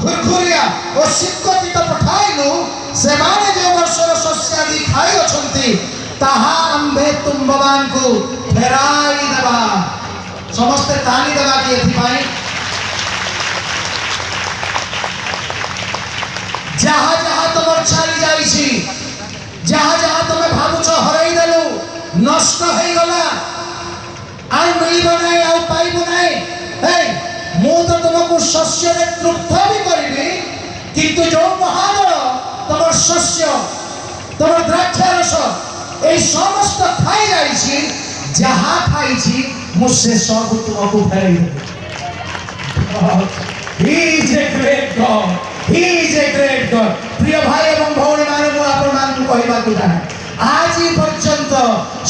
खुरखुरिया और सिक्कती तो पठाइलु से माने जो वर्षर शस्य आदि खाई अछंती ताहा आम्भे तुम भगवान को फेराई देबा समस्त ताली देबा कि एथिपाई जहाँ जहाँ तुम छाड़ी जाइछि जहाँ जहाँ तुम भावुछ हराई देलु नष्ट हो गला आउ मिलिबो नै आउ पाइबो नै हे मु तो तुमको शस्य रे तृप्त भी करिबी किंतु जो महान तुम शस्य तुम द्राक्षारस ए समस्त खाई जाइछि जहाँ खाइछि मुझसे सब तुमको फेराई देबे He is a great God. He is a great God. प्रिय भाई एवं भौणी मानू आपण मान कहबा को चाहे आज पर्यंत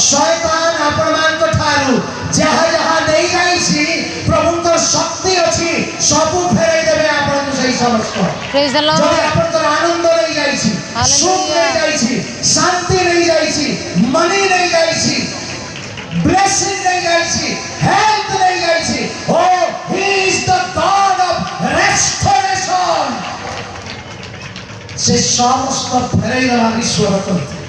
शैतान आपण मान को ठारू जहाँ जहाँ नहीं जाइछि प्रभु को शक्ति अछि सब फेराई देबे आपण को सही समस्त प्रेज द लॉर्ड जदि आपण को आनंद नहीं जाइछि सुख नहीं जाइछि शांति नहीं जाइछि मनी नहीं जाइछि ब्लेसिंग नहीं जाइछि हेल्थ नहीं जाइछि ओ he is the god of restoration से समस्त फेराई देबा ईश्वर करते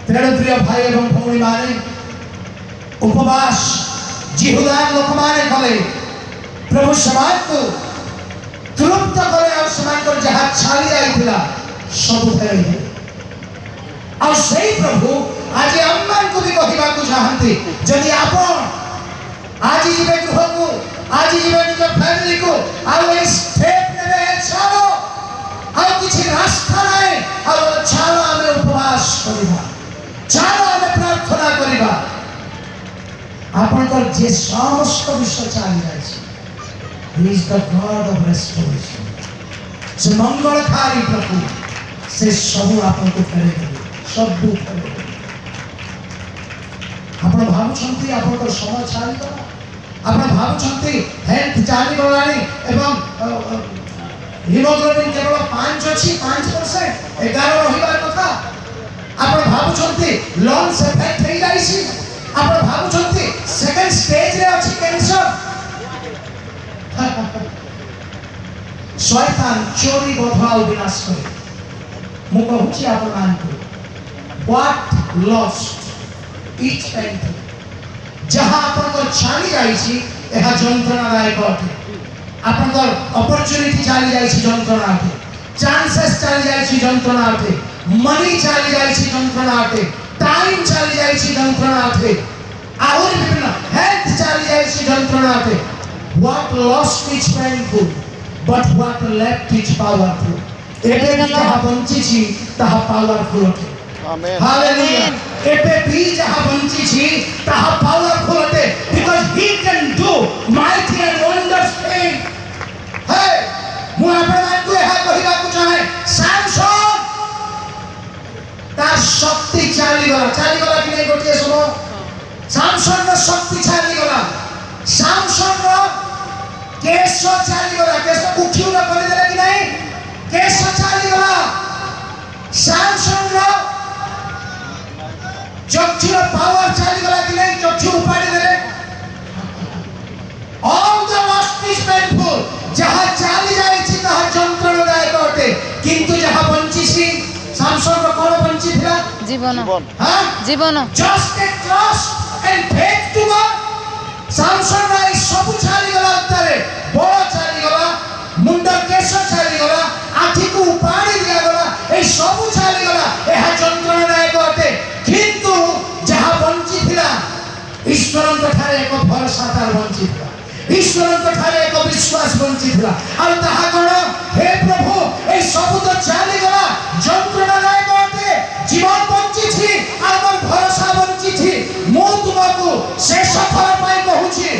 तेरे प्रिय भाई एवं भौणी माने उपवास जिहुदार लोक माने कले प्रभु समाज को तृप्त करे और समाज को जहाँ छाड़ी जाइथिला सब फेराई दे और सही प्रभु आज अम्मान को भी कहबा को चाहते जदि आपण आज जीवे गृह को आज जीवे निज फैमिली को और इस स्टेप नेबे छाड़ो और किछि रास्ता नहीं और छाड़ो हमें उपवास करिबा छाड़ो हमें प्रार्थना करिबा आपण को जे समस्त विषय चली जाय छै ही is the god of restoration से मंगलकारी प्रभु से सब आपण को फेरे देबे सब फेरे आपण भावुछंती आपण को समय छाड़ी गला आपण भावुछंती हेल्थ चली गलानी एवं हिमोग्लोबिन केवल 5 अछि 5% 11 रहिबार कथा आपण भावुछंती लंग्स इफेक्ट हे जाइछि आपण भावुछंती सेकंड स्टेज रे अछि कैंसर शैतान चोरी बधा विनाश करे मु कहूछि आपण मान को व्हाट लॉस्ट ईच एंड जहां आपण को छाड़ी जाइछि एहा जंत्रणादायक अटे आपण को अपॉर्चुनिटी चली जाइछि जंत्रणा अटे चांसेस चली जाइछि जंत्रणा अटे मनी चली जाइछि जंत्रणा अटे टाइम चली जाइछि जंत्रणा अटे आहुर विभिन्न हेल्थ चली जाइछि जंत्रणा अटे what lost is painful but what left is powerful एबे जहाँ बंची छी तहा पावरफुल अटे आमेन हालेलुया एबे भी जहाँ बंची छी तहा पावरफुल अटे because he can do mighty and wonders thing हे मु आपण मान को एहा कहिबा को चाहे सैमसन तार शक्ति चली गला कि नहीं गोटे सुनो सैमसन रो शक्ति चली गला सैमसन रो केश चली गला केश उठिउ न कर देला कि नहीं केश चली गला सैमसन रो चक्षुर पावर चली गला कि नहीं चक्षु उपाड़ी देले all the lost is painful जहां चली जाई छी तहा जंत्रणादायक अटे किंतु जहां बंची छी सैमसन रो कोन बंची थिला जीवन हां जीवन just a trust and faith to God Samson रो सब चली गला उतारे बड़ चली गला मुंड केश चली गला आठी को उपाड़ी दिया गला ए सब चली गला एहा जंत्रणादायक अटे किंतु जहां बंची थिला ईश्वरन ठारे एक भरोसा तार बंची थिला ईश्वरन ठारे एक विश्वास बंची थिला आ ताहा कोन हे प्रभु ए सब तो चली गला जंत्रणादायक अटे जीवन बंची छी आमर भरोसा बंची छी मु तुमको से सफल पाई कहूची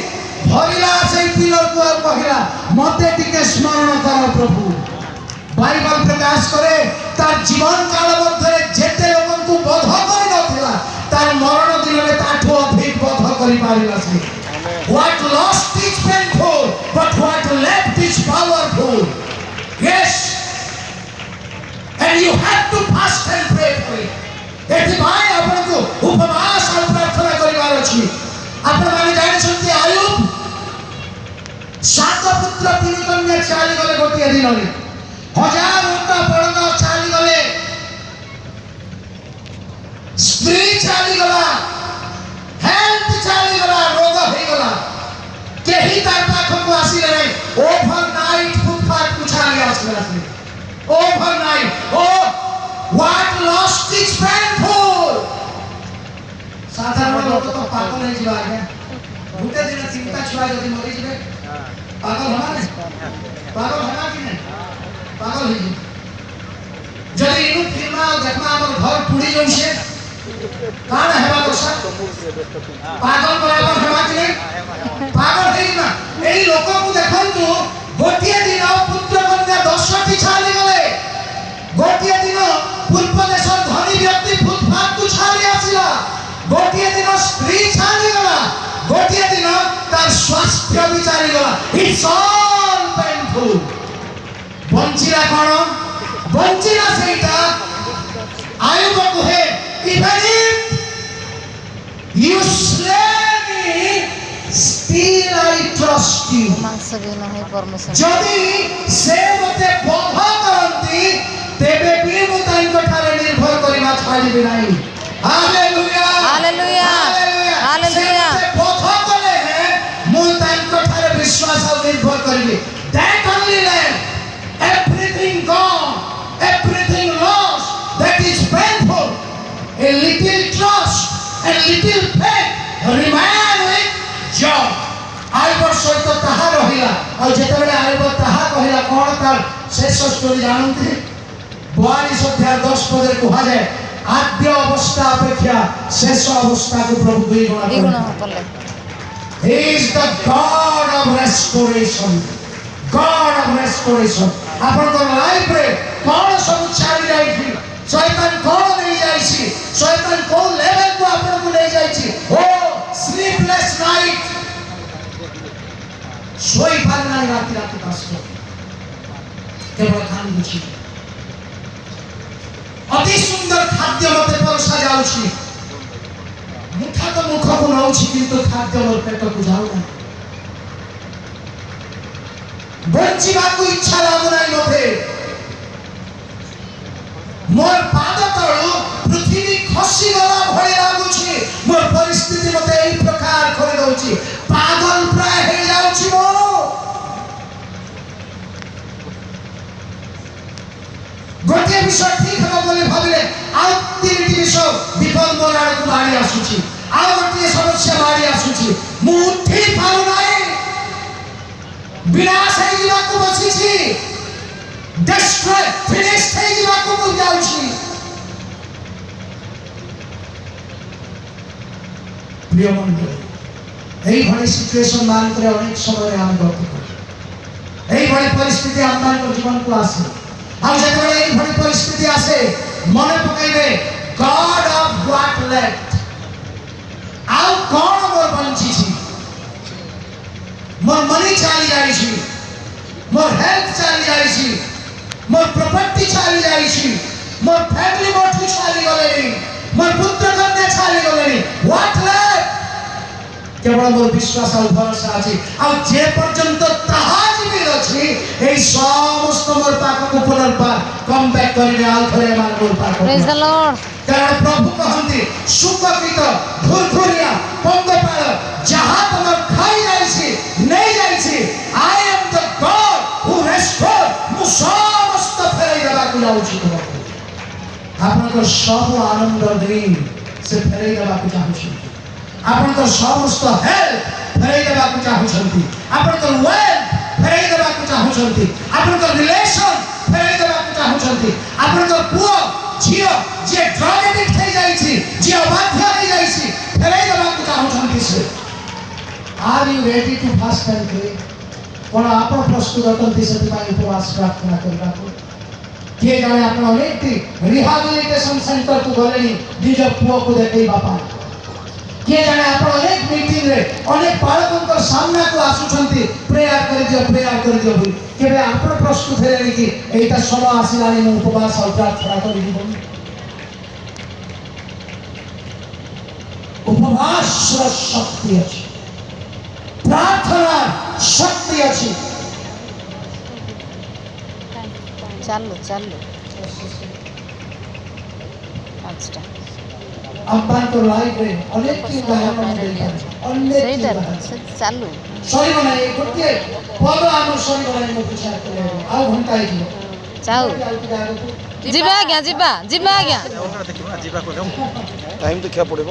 भरिला से पिलर को कहला मते टिके स्मरण कर प्रभु बाइबल प्रकाश करे तार जीवन काल मध्ये जेते लोगन को बोध करि नथिला तार मरण दिन में ताठो अधिक बोध करि पारिला से what lost is painful but what left is powerful yes and you have to fast and pray for it एथि भाई आपण को उपवास और प्रार्थना करिवार अछि आपण माने जानि छथि आयुब सात पुत्र तीन कन्या चाली गले गोटे दिन हजार उन्ना बड़द चली गले स्त्री चली गला हेल्थ चली गला रोग हो गला केही तार पाखक को आसीले नहीं ओवरनाइट फुटपाथ को छाली आसीले overnight oh what lost is painful साधारण लोग तो पागल नहीं जीवा है भूते दिन चिंता छुआ जदी मरी जिवे पागल हमा नहीं कि नहीं पागल ही जदी इनु फिल्मा देखमा हमर घर पुड़ी जइसे कान हेबा दोसा पागल बराबर हेबा कि नहीं पागल हेई ना एई लोक को देखंतु गोटिए दिन पुत्र कन्या 10 टी छाली गले गोटिए दिन पूर्व देश धनी व्यक्ति फुटपाथ को छाली आसिला गोटिए दिन स्त्री छाली गला गोटिए दिन तार स्वास्थ्य विचारी गला इट्स ऑल पेनफुल बंचिला कोन बंचिला सेटा आयुब कुहे even if you slay me still I trust you जदि से मते बोध करंती तेबे भी मु तांको ठारे निर्भर करिबा छाड़िबे नाही हालेलुया हालेलुया हालेलुया से बोध कले है मु तांको ठारे विश्वास और निर्भर करिबे that only land everything gone everything lost that is painful a little trust and little faith remain with joy आइबर सहित ताहा रहिला और जेतेबेले आइबर ताहा कहिला कोन तार शेष स्टोरी जानते 42 अध्याय 10 पद कहा जाए आद्य अवस्था अपेक्षा शेष अवस्था को प्रभु दुई गुणा करले he is the god of restoration आपन को लाइफ रे कोन सब छाड़ी जाई थी शैतान कोन नहीं जाई छी शैतान को लेवल को आपन को ले जाई छी ओ स्लीपलेस नाइट सोई पारना रात रात पास केवल खान बुझी अति सुंदर खाद्य मते परसा जाउछि मुठा तो मुख को नउछि किंतु खाद्य मोर पेट को जाउ ना बंचिबा को इच्छा लागु नाही मते मोर पाद तळु पृथ्वी खसी गला भଳି लागुछि मोर परिस्थिति मते एई प्रकार करे दउछि पागल प्राय हे जाउछि मो गोटे विषय ठीक हम बोले भाबिले आ तीनटी विषय विपद मोराड को बाड़ी आसुछि आ गोटे समस्या बाड़ी आसुछि मु उठी पाउ नाही विनाश हे जीवा को बसिछि destroy finish हे जीवा को मु जाउछि प्रिय मंडली एई भली सिचुएशन मान करे अनेक समय हम गति करू एई भली परिस्थिति हम जीवन को आसे हम जेतबे एई भली परिस्थिति आसे मने पकाइबे गॉड ऑफ व्हाट लेफ्ट आउ कोन मोर बंची छी मोर मनी चली जाई छी मोर हेल्थ चली जाई छी मोर प्रॉपर्टी चली जाई छी मोर फैमिली मोठ चली गलेनी मोर पुत्र कन्या चली गलेनी व्हाट लेफ्ट केवल मोर विश्वास और भरोसा अछि आ जे पर्यंत ताहा जीवित अछि ए समस्त मोर पाक को पुनर्बार कम बैक करिले आउ थरे मान मोर पाक प्रेज द लॉर्ड कारण प्रभु कहंती सुखपित धुरधुरिया पंगपाल जहां तमर खाई जाईछि नै जाईछि I am the God who restore मु समस्त फेरै देबा को जाउछि तुमको आपन को सब आनंद दिन से फेरै देबा को चाहछि आपन तो समस्त हेल्थ फेरै देबा को चाहछंती आपन तो वेल्थ फेरै देबा को चाहछंती आपन तो रिलेशन फेरै देबा को चाहछंती आपन तो पुओ झियो जे ड्रग एडिक्ट થઈ जाईछि जे अबाध्य হৈ जाईछि फेरै देबा को चाहछंती से are you ready to fast and pray कोन आपन प्रस्तुत अटंती से पाई उपवास प्रार्थना करबा को के जाने आपन अनेक रिहैबिलिटेशन सेंटर को गलेनी निज पुओ को देखै बापा के जाने आपण अनेक मीटिंग रे अनेक बालकन सामना को आसुछंती प्रेयर कर दियो बोली केबे आपण प्रस्तुत हेले कि एटा समय आसिलानी मु उपवास और प्रार्थना करि दिबो उपवास शक्ति अछि प्रार्थना शक्ति अछि ଚାଲୁ ଚାଲୁ ପାଞ୍ଚଟା ଆପଣଙ୍କ ଲାଇଫରେ ଅନେକ ଉଦାହରଣ ଦେଇଛନ୍ତି ସେଇଟା ଅନେକ ସେ ଚାଲୁ ସରିବ ନାହିଁ ଗୋଟିଏ ପଦ ଆମର ସରିବ ନାହିଁ ମୋ ପିଛା ଆଉ ଘଣ୍ଟା ହେଇଯିବ ଯାଉ ଯିବା ଆଜ୍ଞା ଯିବା ଯିବା ଆଜ୍ଞା ଟାଇମ୍ ଦେଖିବାକୁ ପଡ଼ିବ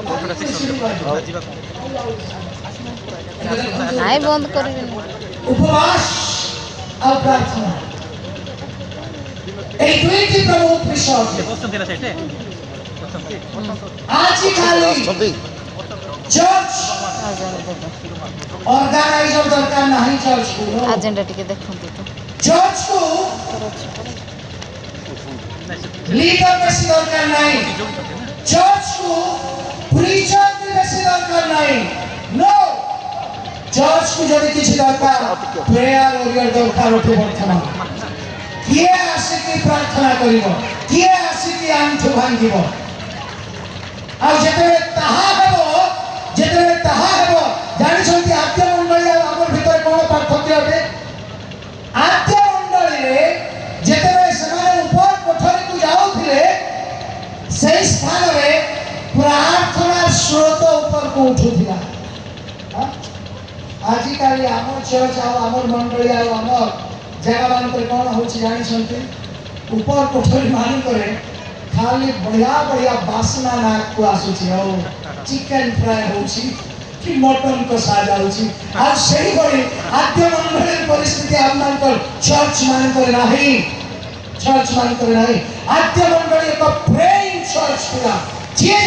ନାଇଁ ବନ୍ଦ କରିବେନି ଉପବାସ ଆଉ ପ୍ରାର୍ଥନା এই দুইটি প্রমুখ বিষয় আজকালি চর্চ অর্গানাইজর দরকার ନାହିଁ চর্চକୁ ଆଜେଣ୍ଡା ଟିକେ ଦେଖନ୍ତୁ ତ ଚର୍ଚକୁ লিডার বেশি দরকার নাই চর্চକୁ প্রিচর বেশি দরকার নাই নো চর্চକୁ যদি কিছু দরকার প্রেয়ার ওরিয়ার দরকার উঠে বর্তমান কিଏ ଆସିକି ପ୍ରାର୍ଥନା କରିବ କିଏ ଆସିକି ଆଣ୍ଠୁ ଭାଙ୍ଗିବ ଆଉ ଯେତେବେଳେ ତାହା ହେବ ଜାଣିଛନ୍ତି ଆଦ୍ୟ ମଣ୍ଡଳୀ ଆଉ ଆମର ଭିତରେ କ'ଣ ପାର୍ଥକ୍ୟ ଅଟେ ଆଦ୍ୟ ମଣ୍ଡଳୀରେ ଯେତେବେଳେ ସେମାନେ ଉପର କୋଠରୀକୁ ଯାଉଥିଲେ ସେହି ସ୍ଥାନରେ ପ୍ରାର୍ଥନାର ସ୍ରୋତ ଉପରକୁ ଉଠୁଥିଲା ଆଜିକାଲି ଆମ ଚର୍ଚ୍ଚ ଆଉ ଆମର ମଣ୍ଡଳୀ ଆଉ ଆମର ଜାଗା ମାନଙ୍କରେ କ'ଣ ହେଉଛି ଜାଣିଛନ୍ତି ଉପର କୋଠରୀ ମାନଙ୍କରେ ଖାଲି ବଢ଼ିଆ ବଢ଼ିଆ ବାସ୍ନା ନାକକୁ ଆସୁଛି ଆଉ ଚିକେନ ଫ୍ରାଏ ହେଉଛି କି ମଟନ କଷା ଯାଉଛି ଆଉ ସେହିଭଳି ଆଦ୍ୟ ମଣ୍ଡଳୀର ପରିସ୍ଥିତି ଆମମାନଙ୍କର ଚର୍ଚ୍ଚ ମାନଙ୍କରେ ନାହିଁ ଆଦ୍ୟ ମଣ୍ଡଳୀ ଏକ ପ୍ରେଇଂ ଚର୍ଚ୍ଚ ଥିଲା ଯିଏ